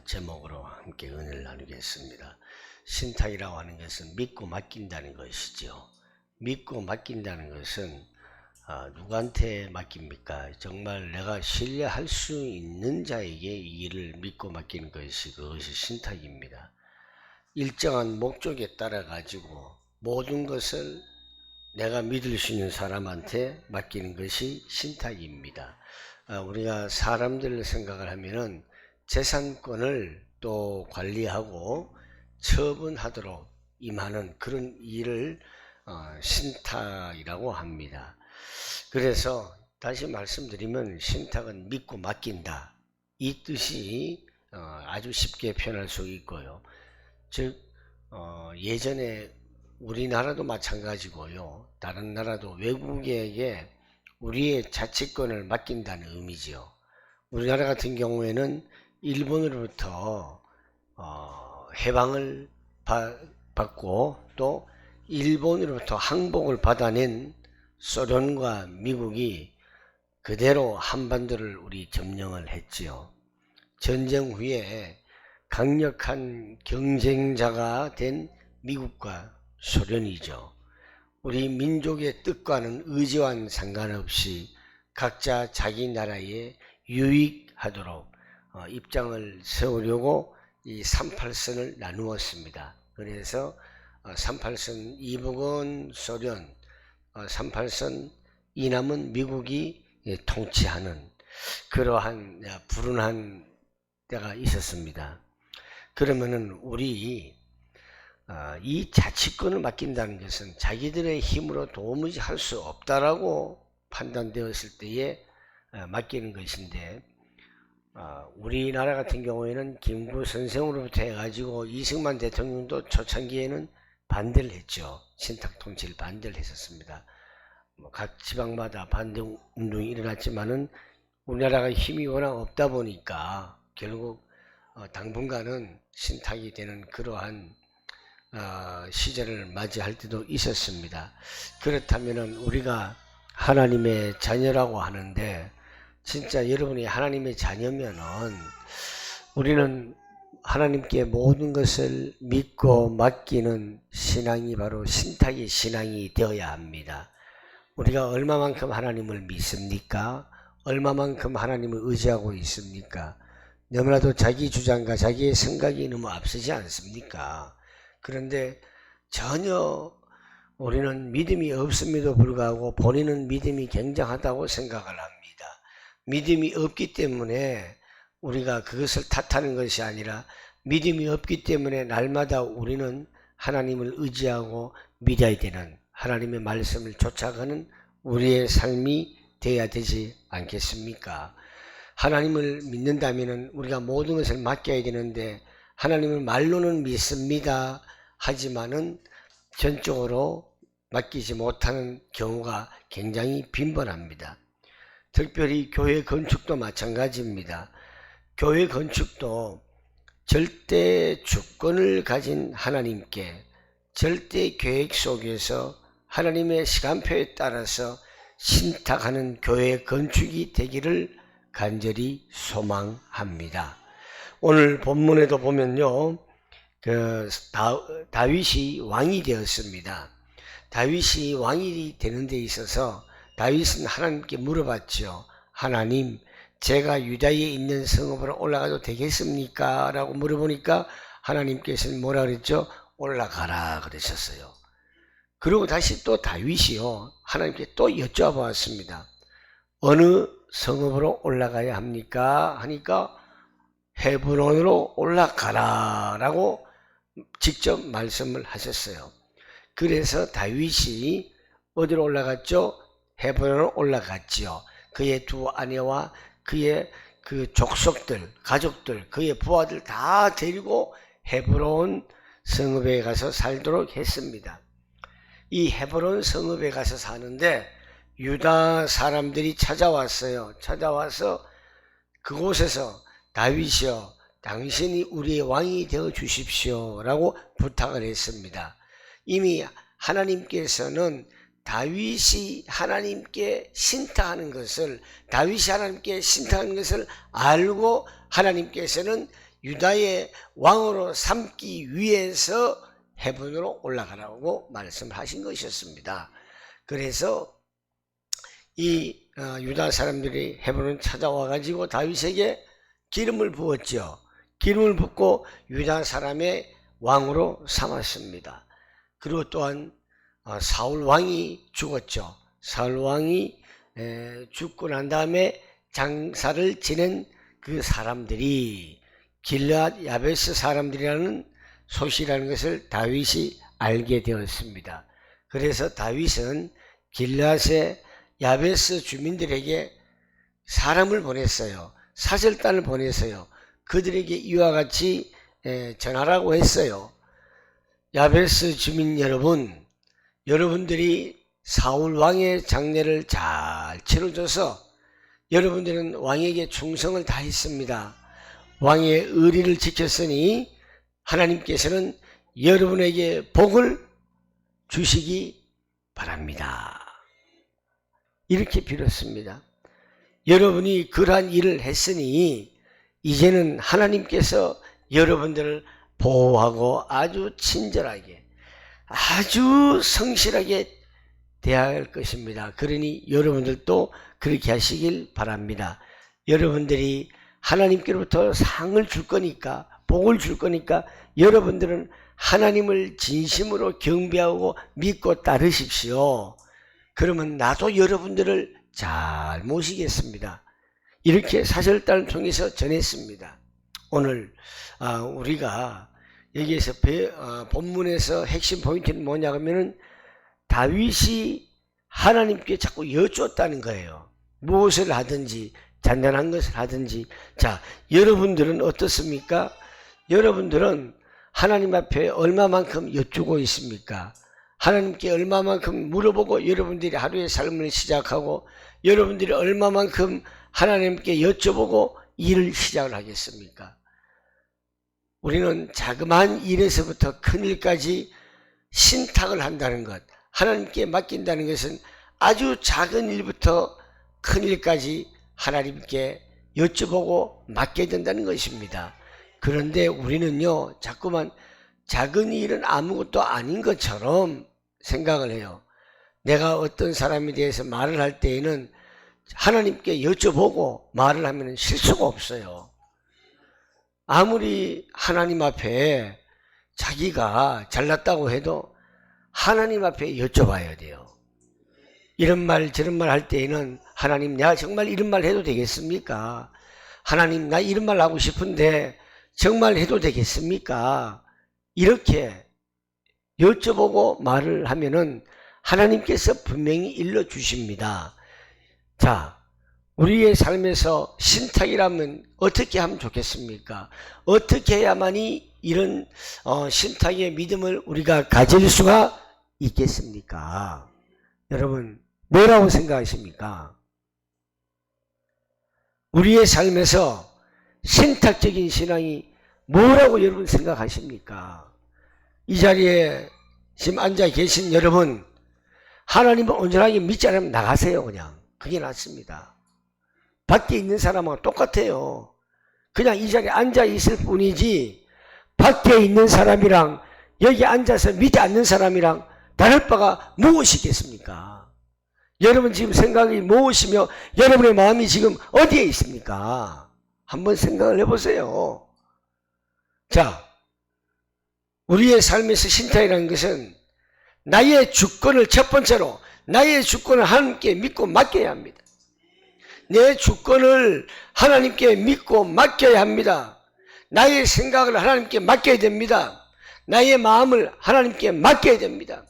제목으로 함께 은혜를 나누겠습니다. 신탁이라고 하는 것은 믿고 맡긴다는 것이죠. 믿고 맡긴다는 것은 누구한테 맡깁니까? 정말 내가 신뢰할 수 있는 자에게 이 일을 믿고 맡기는 것이 그것이 신탁입니다. 일정한 목적에 따라 가지고 모든 것을 내가 믿을 수 있는 사람한테 맡기는 것이 신탁입니다. 우리가 사람들을 생각을 하면은 재산권을 또 관리하고 처분하도록 임하는 그런 일을 신탁이라고 합니다. 그래서 다시 말씀드리면 신탁은 믿고 맡긴다, 이 뜻이 아주 쉽게 표현할 수 있고요. 즉 예전에 우리나라도 마찬가지고요, 다른 나라도 외국에게 우리의 자치권을 맡긴다는 의미죠. 우리나라 같은 경우에는 일본으로부터 해방을 받고 또 일본으로부터 항복을 받아낸 소련과 미국이 그대로 한반도를 우리 점령을 했지요. 전쟁 후에 강력한 경쟁자가 된 미국과 소련이죠. 우리 민족의 뜻과는 의지와는 상관없이 각자 자기 나라에 유익하도록 입장을 세우려고 이 38선을 나누었습니다. 그래서 38선 이북은 소련, 38선 이남은 미국이 통치하는 그러한 불운한 때가 있었습니다. 그러면은 우리 이 자치권을 맡긴다는 것은 자기들의 힘으로 도무지 할 수 없다라고 판단되었을 때에 맡기는 것인데, 우리나라 같은 경우에는 김구 선생으로부터 해가지고 이승만 대통령도 초창기에는 반대를 했죠. 신탁 통치를 반대를 했었습니다. 각 지방마다 반대 운동이 일어났지만은 우리나라가 힘이 워낙 없다 보니까 결국 당분간은 신탁이 되는 그러한 시절을 맞이할 때도 있었습니다. 그렇다면은 우리가 하나님의 자녀라고 하는데, 진짜 여러분이 하나님의 자녀면은 우리는 하나님께 모든 것을 믿고 맡기는 신앙이 바로 신탁의 신앙이 되어야 합니다. 우리가 얼마만큼 하나님을 믿습니까? 얼마만큼 하나님을 의지하고 있습니까? 너무나도 자기 주장과 자기의 생각이 너무 앞서지 않습니까? 그런데 전혀 우리는 믿음이 없음에도 불구하고 본인은 믿음이 굉장하다고 생각을 합니다. 믿음이 없기 때문에 우리가 그것을 탓하는 것이 아니라, 믿음이 없기 때문에 날마다 우리는 하나님을 의지하고 믿어야 되는, 하나님의 말씀을 쫓아가는 우리의 삶이 되어야 되지 않겠습니까? 하나님을 믿는다면 우리가 모든 것을 맡겨야 되는데, 하나님을 말로는 믿습니다 하지만은 전적으로 맡기지 못하는 경우가 굉장히 빈번합니다. 특별히 교회 건축도 마찬가지입니다. 교회 건축도 절대 주권을 가진 하나님께 절대 계획 속에서 하나님의 시간표에 따라서 신탁하는 교회 건축이 되기를 간절히 소망합니다. 오늘 본문에도 보면요, 다윗이 왕이 되었습니다. 다윗이 왕이 되는 데 있어서 다윗은 하나님께 물어봤죠. 하나님, 제가 유다에 있는 성읍으로 올라가도 되겠습니까? 라고 물어보니까 하나님께서는 뭐라 그랬죠? 올라가라 그러셨어요. 그리고 다시 또 다윗이요, 하나님께 또 여쭤보았습니다. 어느 성읍으로 올라가야 합니까? 하니까 헤브론으로 올라가라 라고 직접 말씀을 하셨어요. 그래서 다윗이 어디로 올라갔죠? 헤브론으로 올라갔지요. 그의 두 아내와 그의 그 족속들, 가족들, 그의 부하들 다 데리고 헤브론 성읍에 가서 살도록 했습니다. 이 헤브론 성읍에 가서 사는데 유다 사람들이 찾아왔어요. 찾아와서 그곳에서 다윗이여, 당신이 우리의 왕이 되어 주십시오 라고 부탁을 했습니다. 이미 하나님께서는 다윗이 하나님께 신탁하는 것을, 다윗이 하나님께 신탁하는 것을 알고 하나님께서는 유다의 왕으로 삼기 위해서 헤븐으로 올라가라고 말씀하신 것이었습니다. 그래서 이 유다 사람들이 헤븐을 찾아와 가지고 다윗에게 기름을 부었죠. 기름을 붓고 유다 사람의 왕으로 삼았습니다. 그리고 또한 사울 왕이 죽었죠. 사울 왕이 죽고 난 다음에 장사를 지낸 그 사람들이 길르앗 야베스 사람들이라는 소식이라는 것을 다윗이 알게 되었습니다. 그래서 다윗은 길르앗의 야베스 주민들에게 사람을 보냈어요. 사절단을 보냈어요. 그들에게 이와 같이 전하라고 했어요. 야베스 주민 여러분, 여러분들이 사울 왕의 장례를 잘 치러줘서 여러분들은 왕에게 충성을 다했습니다. 왕의 의리를 지켰으니 하나님께서는 여러분에게 복을 주시기 바랍니다. 이렇게 빌었습니다. 여러분이 그러한 일을 했으니 이제는 하나님께서 여러분들을 보호하고 아주 친절하게, 아주 성실하게 대할 것입니다. 그러니 여러분들도 그렇게 하시길 바랍니다. 여러분들이 하나님께로부터 상을 줄 거니까, 복을 줄 거니까 여러분들은 하나님을 진심으로 경배하고 믿고 따르십시오. 그러면 나도 여러분들을 잘 모시겠습니다. 이렇게 사절단을 통해서 전했습니다. 오늘 우리가 여기에서 본문에서 핵심 포인트는 뭐냐 하면은 다윗이 하나님께 자꾸 여쭈었다는 거예요. 무엇을 하든지, 잔잔한 것을 하든지. 자, 여러분들은 어떻습니까? 여러분들은 하나님 앞에 얼마만큼 여쭈고 있습니까? 하나님께 얼마만큼 물어보고 여러분들이 하루의 삶을 시작하고 여러분들이 얼마만큼 하나님께 여쭤보고 일을 시작을 하겠습니까? 우리는 자그마한 일에서부터 큰 일까지 신탁을 한다는 것, 하나님께 맡긴다는 것은 아주 작은 일부터 큰 일까지 하나님께 여쭤보고 맡게 된다는 것입니다. 그런데 우리는요, 자꾸만 작은 일은 아무것도 아닌 것처럼 생각을 해요. 내가 어떤 사람에 대해서 말을 할 때에는 하나님께 여쭤보고 말을 하면 실수가 없어요. 아무리 하나님 앞에 자기가 잘났다고 해도 하나님 앞에 여쭤봐야 돼요. 이런 말 저런 말 할 때에는 하나님, 내가 정말 이런 말 해도 되겠습니까? 하나님, 나 이런 말 하고 싶은데 정말 해도 되겠습니까? 이렇게 여쭤보고 말을 하면은 하나님께서 분명히 일러주십니다. 자, 우리의 삶에서 신탁이라면 어떻게 하면 좋겠습니까? 어떻게 해야만이 이런 신탁의 믿음을 우리가 가질 수가 있겠습니까? 여러분, 뭐라고 생각하십니까? 우리의 삶에서 신탁적인 신앙이 뭐라고 여러분 생각하십니까? 이 자리에 지금 앉아 계신 여러분, 하나님을 온전하게 믿지 않으면 나가세요. 그냥 그게 낫습니다. 밖에 있는 사람하고 똑같아요. 그냥 이 자리에 앉아 있을 뿐이지 밖에 있는 사람이랑 여기 앉아서 믿지 않는 사람이랑 다를 바가 무엇이겠습니까? 여러분 지금 생각이 무엇이며 여러분의 마음이 지금 어디에 있습니까? 한번 생각을 해보세요. 자, 우리의 삶에서 신탁이라는 것은 나의 주권을 첫 번째로, 나의 주권을 하나님께 믿고 맡겨야 합니다. 내 주권을 하나님께 믿고 맡겨야 합니다. 나의 생각을 하나님께 맡겨야 됩니다. 나의 마음을 하나님께 맡겨야 됩니다.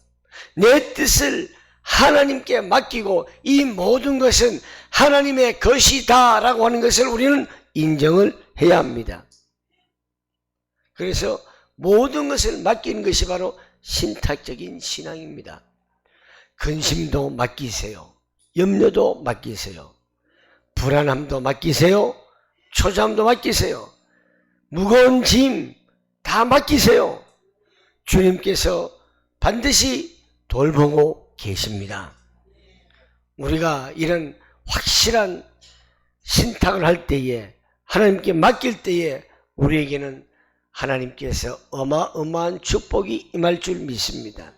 내 뜻을 하나님께 맡기고 이 모든 것은 하나님의 것이다 라고 하는 것을 우리는 인정을 해야 합니다. 그래서 모든 것을 맡기는 것이 바로 신탁적인 신앙입니다. 근심도 맡기세요. 염려도 맡기세요. 불안함도 맡기세요. 초조함도 맡기세요. 무거운 짐 다 맡기세요. 주님께서 반드시 돌보고 계십니다. 우리가 이런 확실한 신탁을 할 때에, 하나님께 맡길 때에 우리에게는 하나님께서 어마어마한 축복이 임할 줄 믿습니다.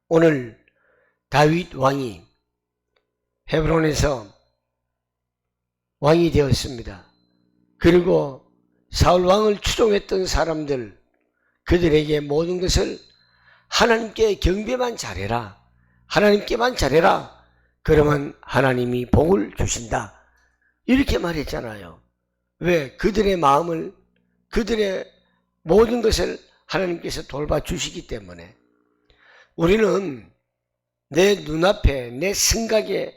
오늘 다윗 왕이 헤브론에서 왕이 되었습니다. 그리고 사울 왕을 추종했던 사람들, 그들에게 모든 것을 하나님께 경배만 잘해라, 하나님께만 잘해라, 그러면 하나님이 복을 주신다, 이렇게 말했잖아요. 왜? 그들의 마음을, 그들의 모든 것을 하나님께서 돌봐주시기 때문에. 우리는 내 눈앞에, 내 생각에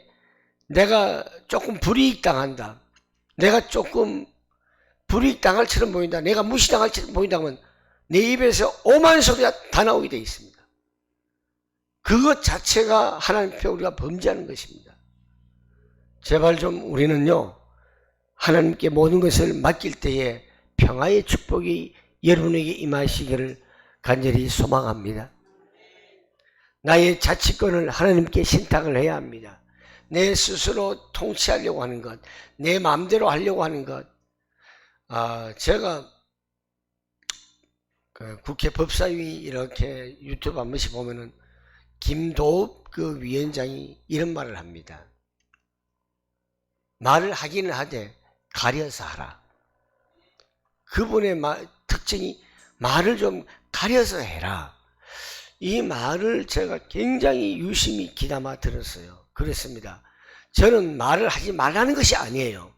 내가 조금 불이익당한다, 내가 조금 불이익당할 처럼 보인다, 내가 무시당할 처럼 보인다면 내 입에서 오만 소리가 다 나오게 되어 있습니다. 그것 자체가 하나님 앞에 우리가 범죄하는 것입니다. 제발 좀 우리는요, 하나님께 모든 것을 맡길 때에 평화의 축복이 여러분에게 임하시기를 간절히 소망합니다. 나의 자치권을 하나님께 신탁을 해야 합니다. 내 스스로 통치하려고 하는 것, 내 마음대로 하려고 하는 것. 제가 국회 법사위 이렇게 유튜브 한 번씩 보면은 김도읍 그 위원장이 이런 말을 합니다. 말을 하기는 하되 가려서 하라. 그분의 특징이 말을 좀 가려서 해라. 이 말을 제가 굉장히 유심히 귀담아 들었어요. 그렇습니다. 저는 말을 하지 말라는 것이 아니에요.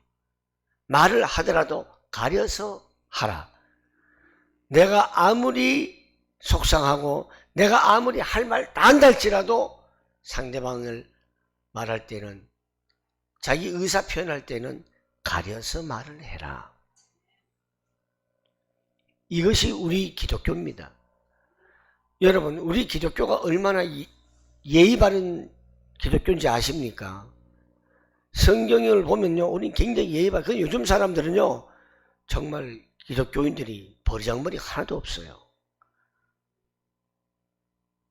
말을 하더라도 가려서 하라. 내가 아무리 속상하고 내가 아무리 할 말 다 한다 할지라도 상대방을 말할 때는, 자기 의사 표현할 때는 가려서 말을 해라. 이것이 우리 기독교입니다. 여러분, 우리 기독교가 얼마나 예의 바른 기독교인지 아십니까? 성경을 보면요, 우리 굉장히 예의 바른, 요즘 사람들은요, 정말 기독교인들이 버리장머리 하나도 없어요.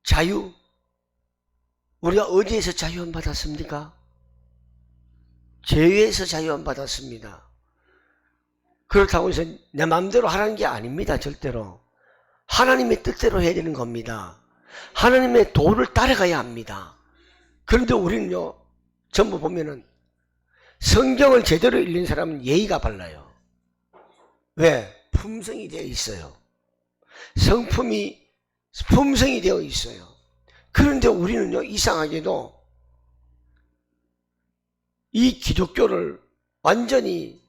자유, 우리가 어디에서 자유 안 받았습니까? 죄에서 자유 안 받았습니다. 그렇다고 해서 내 마음대로 하라는 게 아닙니다. 절대로 하나님의 뜻대로 해야 되는 겁니다. 하나님의 도를 따라가야 합니다. 그런데 우리는요, 전부 보면은 성경을 제대로 읽는 사람은 예의가 발라요. 왜? 품성이 되어 있어요. 성품이 품성이 되어 있어요. 그런데 우리는요, 이상하게도 이 기독교를 완전히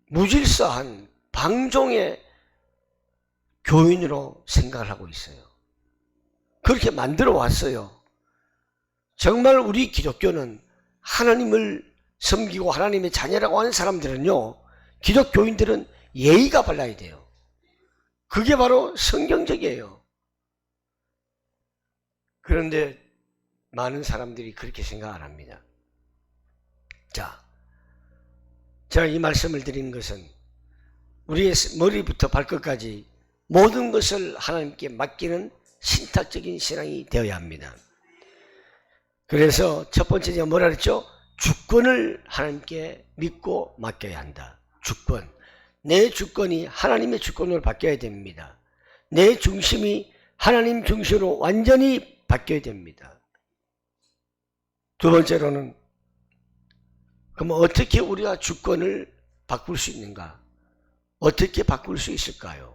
무질서한 방종의 교인으로 생각을 하고 있어요. 그렇게 만들어 왔어요. 정말 우리 기독교는 하나님을 섬기고 하나님의 자녀라고 하는 사람들은요, 기독교인들은 예의가 발라야 돼요. 그게 바로 성경적이에요. 그런데 많은 사람들이 그렇게 생각 안 합니다. 자, 제가 이 말씀을 드리는 것은 우리의 머리부터 발끝까지 모든 것을 하나님께 맡기는 신탁적인 신앙이 되어야 합니다. 그래서 첫 번째 제가 뭐라 그랬죠? 주권을 하나님께 믿고 맡겨야 한다. 주권. 내 주권이 하나님의 주권으로 바뀌어야 됩니다. 내 중심이 하나님 중심으로 완전히 바뀌어야 됩니다. 두 번째로는, 그럼 어떻게 우리가 주권을 바꿀 수 있는가? 어떻게 바꿀 수 있을까요?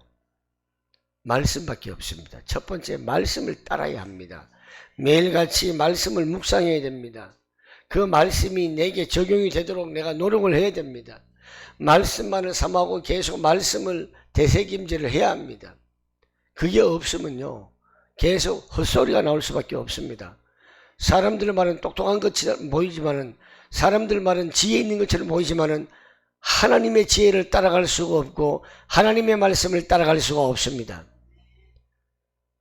말씀밖에 없습니다. 첫 번째, 말씀을 따라야 합니다. 매일같이 말씀을 묵상해야 됩니다. 그 말씀이 내게 적용이 되도록 내가 노력을 해야 됩니다. 말씀만을 삼하고 계속 말씀을 되새김질을 해야 합니다. 그게 없으면요, 계속 헛소리가 나올 수밖에 없습니다. 사람들 말은 똑똑한 것처럼 보이지만은, 사람들 말은 지혜 있는 것처럼 보이지만은 하나님의 지혜를 따라갈 수가 없고 하나님의 말씀을 따라갈 수가 없습니다.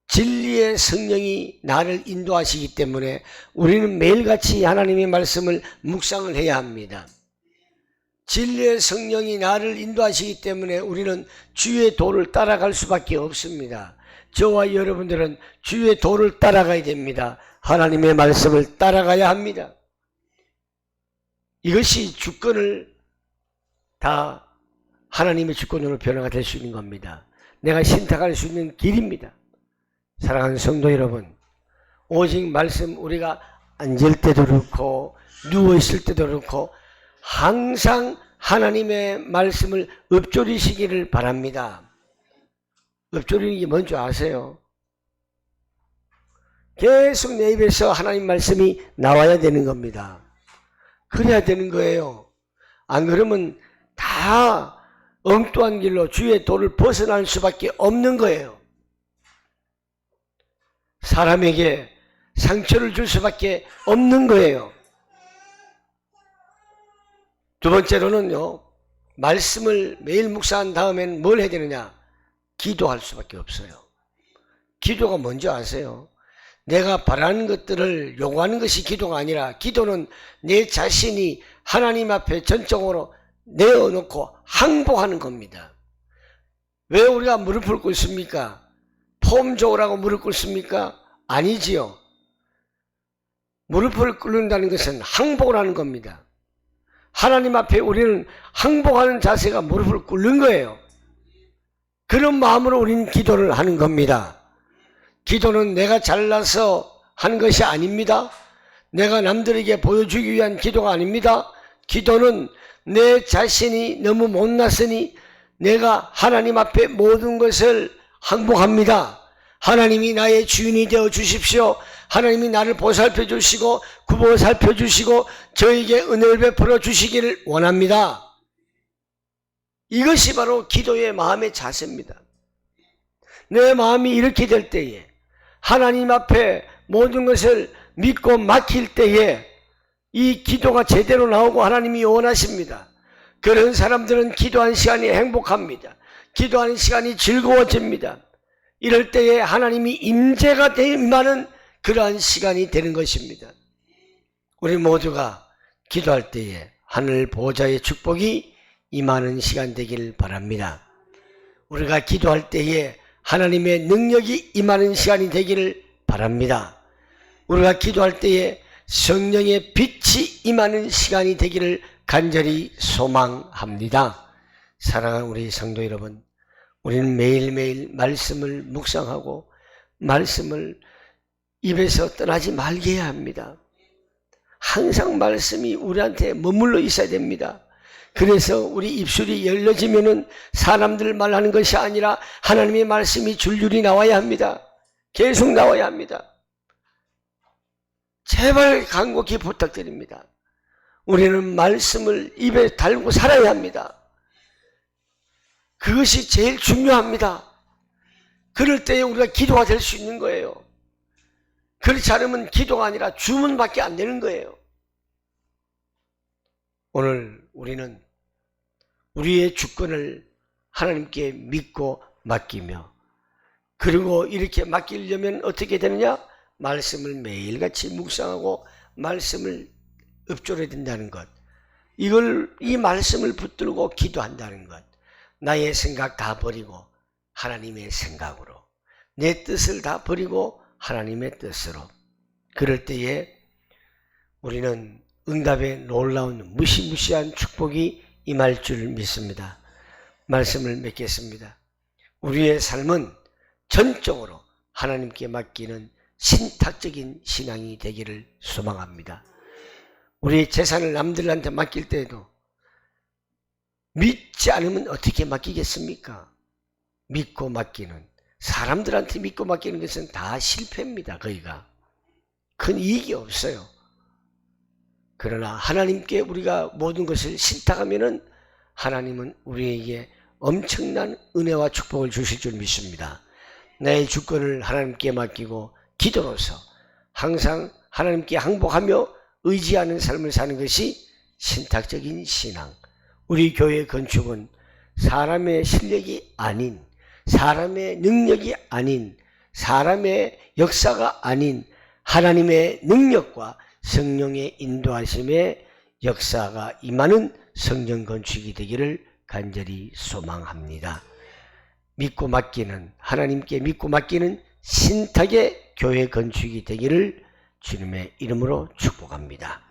진리의 성령이 나를 인도하시기 때문에 우리는 매일같이 하나님의 말씀을 묵상을 해야 합니다. 진리의 성령이 나를 인도하시기 때문에 우리는 주의 도를 따라갈 수밖에 없습니다. 저와 여러분들은 주의 도를 따라가야 됩니다. 하나님의 말씀을 따라가야 합니다. 이것이 주권을 다 하나님의 주권으로 변화가 될 수 있는 겁니다. 내가 신탁할 수 있는 길입니다. 사랑하는 성도 여러분, 오직 말씀, 우리가 앉을 때도 그렇고 누워있을 때도 그렇고 항상 하나님의 말씀을 읊조리시기를 바랍니다. 읊조리는 게 뭔지 아세요? 계속 내 입에서 하나님 말씀이 나와야 되는 겁니다. 그래야 되는 거예요. 안 그러면 다 엉뚱한 길로 주의 도를 벗어날 수밖에 없는 거예요. 사람에게 상처를 줄 수밖에 없는 거예요. 두 번째로는요, 말씀을 매일 묵상한 다음엔 뭘 해야 되느냐? 기도할 수밖에 없어요. 기도가 뭔지 아세요? 내가 바라는 것들을 요구하는 것이 기도가 아니라, 기도는 내 자신이 하나님 앞에 전적으로 내어놓고 항복하는 겁니다. 왜 우리가 무릎을 꿇습니까? 폼 좋으라고 무릎 꿇습니까? 아니지요. 무릎을 꿇는다는 것은 항복을 하는 겁니다. 하나님 앞에 우리는 항복하는 자세가 무릎을 꿇는 거예요. 그런 마음으로 우리는 기도를 하는 겁니다. 기도는 내가 잘나서 하는 것이 아닙니다. 내가 남들에게 보여주기 위한 기도가 아닙니다. 기도는 내 자신이 너무 못났으니 내가 하나님 앞에 모든 것을 항복합니다. 하나님이 나의 주인이 되어 주십시오. 하나님이 나를 보살펴 주시고 구보 살펴 주시고 저에게 은혜를 베풀어 주시기를 원합니다. 이것이 바로 기도의 마음의 자세입니다. 내 마음이 이렇게 될 때에, 하나님 앞에 모든 것을 믿고 맡길 때에 이 기도가 제대로 나오고 하나님이 원하십니다. 그런 사람들은 기도하는 시간이 행복합니다. 기도하는 시간이 즐거워집니다. 이럴 때에 하나님이 임재가 임하는 그러한 시간이 되는 것입니다. 우리 모두가 기도할 때에 하늘 보호자의 축복이 임하는 시간 되길 바랍니다. 우리가 기도할 때에 하나님의 능력이 임하는 시간이 되기를 바랍니다. 우리가 기도할 때에 성령의 빛이 임하는 시간이 되기를 간절히 소망합니다. 사랑하는 우리 성도 여러분, 우리는 매일매일 말씀을 묵상하고 말씀을 입에서 떠나지 말게 해야 합니다. 항상 말씀이 우리한테 머물러 있어야 됩니다. 그래서 우리 입술이 열려지면은 사람들 말하는 것이 아니라 하나님의 말씀이 줄줄이 나와야 합니다. 계속 나와야 합니다. 제발 간곡히 부탁드립니다. 우리는 말씀을 입에 달고 살아야 합니다. 그것이 제일 중요합니다. 그럴 때에 우리가 기도가 될 수 있는 거예요. 그렇지 않으면 기도가 아니라 주문밖에 안 되는 거예요. 오늘 우리는 우리의 주권을 하나님께 믿고 맡기며, 그리고 이렇게 맡기려면 어떻게 되느냐? 말씀을 매일같이 묵상하고 말씀을 읊조려야 된다는 것, 이 말씀을 붙들고 기도한다는 것, 나의 생각 다 버리고 하나님의 생각으로, 내 뜻을 다 버리고 하나님의 뜻으로, 그럴 때에 우리는 응답의 놀라운 무시무시한 축복이 임할 줄 믿습니다. 말씀을 맺겠습니다. 우리의 삶은 전적으로 하나님께 맡기는 신탁적인 신앙이 되기를 소망합니다. 우리의 재산을 남들한테 맡길 때에도 믿지 않으면 어떻게 맡기겠습니까? 믿고 맡기는, 사람들한테 믿고 맡기는 것은 다 실패입니다. 거의가 큰 이익이 없어요. 그러나 하나님께 우리가 모든 것을 신탁하면은 하나님은 우리에게 엄청난 은혜와 축복을 주실 줄 믿습니다. 나의 주권을 하나님께 맡기고 기도로서 항상 하나님께 항복하며 의지하는 삶을 사는 것이 신탁적인 신앙. 우리 교회 건축은 사람의 실력이 아닌, 사람의 능력이 아닌, 사람의 역사가 아닌 하나님의 능력과 성령의 인도하심의 역사가 임하는 성전 건축이 되기를 간절히 소망합니다. 믿고 맡기는, 하나님께 믿고 맡기는 신탁의 교회 건축이 되기를 주님의 이름으로 축복합니다.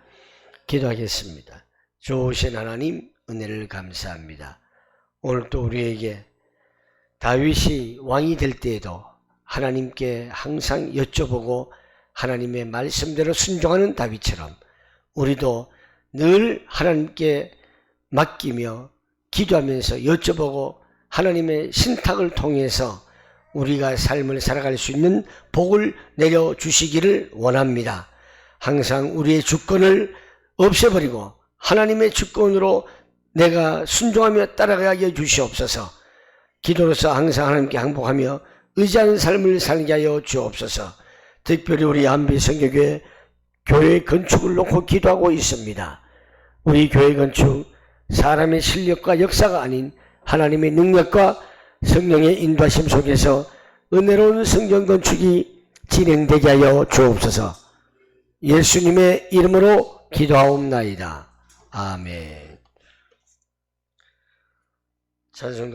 기도하겠습니다. 좋으신 하나님, 은혜를 감사합니다. 오늘 또 우리에게 다윗이 왕이 될 때에도 하나님께 항상 여쭤보고 하나님의 말씀대로 순종하는 다윗처럼 우리도 늘 하나님께 맡기며 기도하면서 여쭤보고 하나님의 신탁을 통해서 우리가 삶을 살아갈 수 있는 복을 내려주시기를 원합니다. 항상 우리의 주권을 없애버리고 하나님의 주권으로 내가 순종하며 따라가게 해 주시옵소서. 기도로서 항상 하나님께 항복하며 의지하는 삶을 살게 하여 주옵소서. 특별히 우리 한비성교회 교회 건축을 놓고 기도하고 있습니다. 우리 교회 건축 사람의 실력과 역사가 아닌 하나님의 능력과 성령의 인도하심 속에서 은혜로운 성전 건축이 진행되게 하여 주옵소서. 예수님의 이름으로 기도하옵나이다. 아멘. 찬송